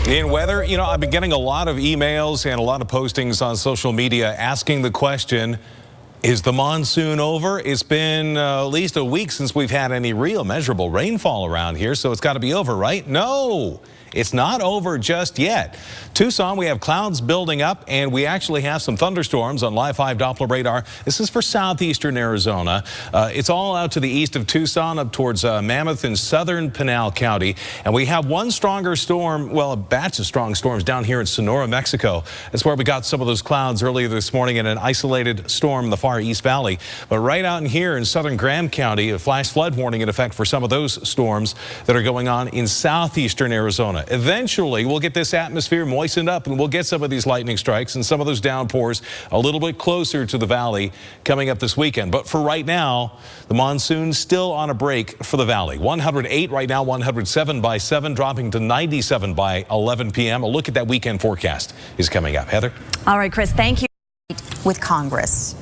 In weather, I've been getting a lot of emails and a lot of postings on social media asking the question, is the monsoon over? It's been at least a week since we've had any real measurable rainfall around here, so it's got to be over, right? No, it's not over just yet. Tucson, we have clouds building up, and we actually have some thunderstorms on Live 5 Doppler radar. This is for southeastern Arizona. It's all out to the east of Tucson, up towards Mammoth and southern Pinal County. And we have one stronger storm, well, a batch of strong storms down here in Sonora, Mexico. That's where we got some of those clouds earlier this morning in an isolated storm in the far East Valley. But right out in here in southern Graham County, a flash flood warning in effect for some of those storms that are going on in southeastern Arizona. Eventually, we'll get this atmosphere moistened up and we'll get some of these lightning strikes and some of those downpours a little bit closer to the valley coming up this weekend. But for right now, the monsoon's still on a break for the valley. 108 right now, 107 by 7, dropping to 97 by 11 p.m. A look at that weekend forecast is coming up. Heather? All right, Chris, thank you. With Congress.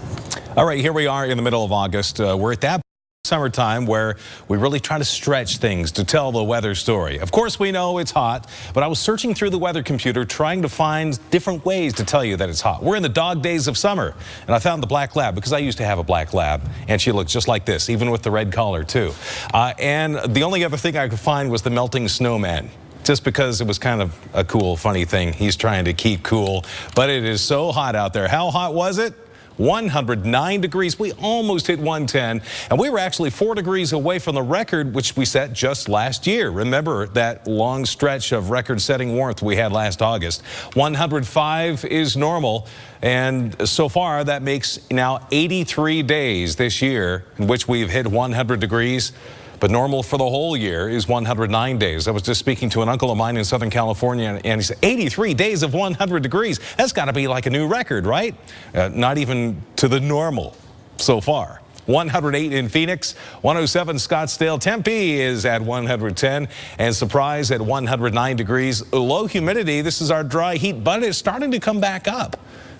All right, here we are in the middle of August. We're at that summertime where we really try to stretch things to tell the weather story. Of course, we know it's hot, but I was searching through the weather computer trying to find different ways to tell you that it's hot. We're in the dog days of summer, and I found the black lab because I used to have a black lab, and she looks just like this, even with the red collar too. And the only other thing I could find was the melting snowman. Just because it was kind of a cool, funny thing. He's trying to keep cool, but it is so hot out there. How hot was it? 109 degrees. We almost hit 110, and we were actually 4 degrees away from the record, which we set just last year. Remember that long stretch of record-setting warmth we had last August. 105 is normal, and so far that makes now 83 days this year in which we've hit 100 degrees. But normal for the whole year is 109 days. I was just speaking to an uncle of mine in Southern California, and he said, 83 days of 100 degrees. That's got to be like a new record, right? Not even to the normal so far. 108 in Phoenix, 107 Scottsdale. Tempe is at 110, and Surprise at 109 degrees. Low humidity, this is our dry heat, but it's starting to come back up.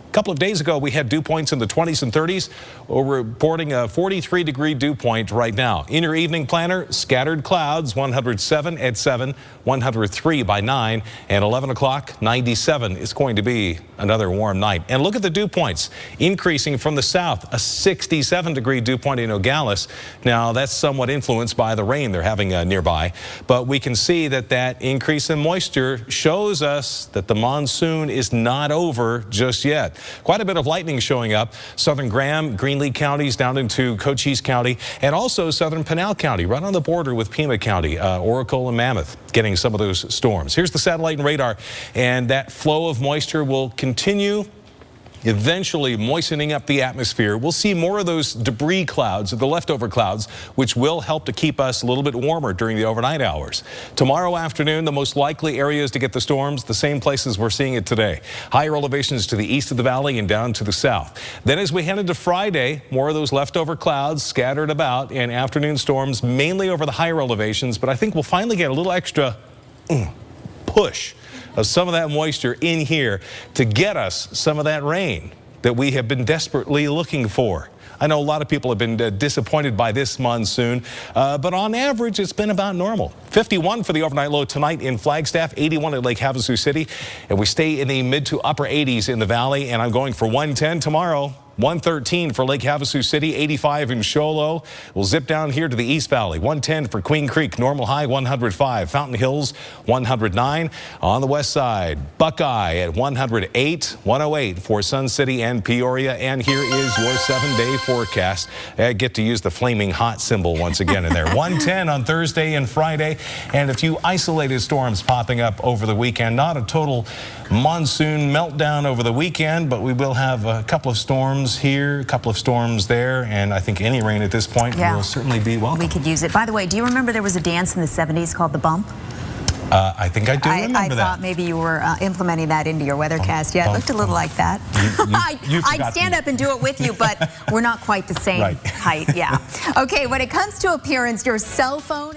A couple of days ago, we had dew points in the 20s and 30s. We're reporting a 43-degree dew point right now. In your evening planner, scattered clouds, 107 at 7, 103 by 9, and 11 o'clock, 97 is going to be another warm night. And look at the dew points increasing from the south, a 67-degree dew point in Nogales. Now, that's somewhat influenced by the rain they're having nearby, but we can see that that increase in moisture shows us that the monsoon is not over just yet. Quite a bit of lightning showing up. Southern Graham, Greenlee counties down into Cochise County, and also southern Pinal County, right on the border with Pima County, Oracle and Mammoth, getting some of those storms. Here's the satellite and radar, and that flow of moisture will continue, eventually moistening up the atmosphere. We'll see more of those debris clouds, the leftover clouds, which will help to keep us a little bit warmer during the overnight hours. Tomorrow afternoon, the most likely areas to get the storms, the same places we're seeing it today. Higher elevations to the east of the valley and down to the south. Then as we head into Friday, more of those leftover clouds scattered about, and afternoon storms mainly over the higher elevations, but I think we'll finally get a little extra push of some of that moisture in here to get us some of that rain that we have been desperately looking for. I know a lot of people have been disappointed by this monsoon, but on average, it's been about normal. 51 for the overnight low tonight in Flagstaff, 81 at Lake Havasu City, and we stay in the mid to upper 80s in the valley, and I'm going for 110 tomorrow. 113 for Lake Havasu City, 85 in Show Low. We'll zip down here to the East Valley. 110 for Queen Creek, normal high 105. Fountain Hills 109. On the west side, Buckeye at 108. 108 for Sun City and Peoria. And here is your 7-day forecast. I get to use the flaming hot symbol once again in there. 110 on Thursday and Friday, and a few isolated storms popping up over the weekend. Not a total monsoon meltdown over the weekend, but we will have a couple of storms here, a couple of storms there, and I think any rain at this point will certainly be welcome. We could use it. By the way, do you remember there was a dance in the 70s called the bump? I think I do remember that. I thought maybe you were implementing that into your weathercast. Yeah, it looked a little like that. I'd stand up and do it with you, but we're not quite the same height. Yeah. Okay, when it comes to appearance, your cell phone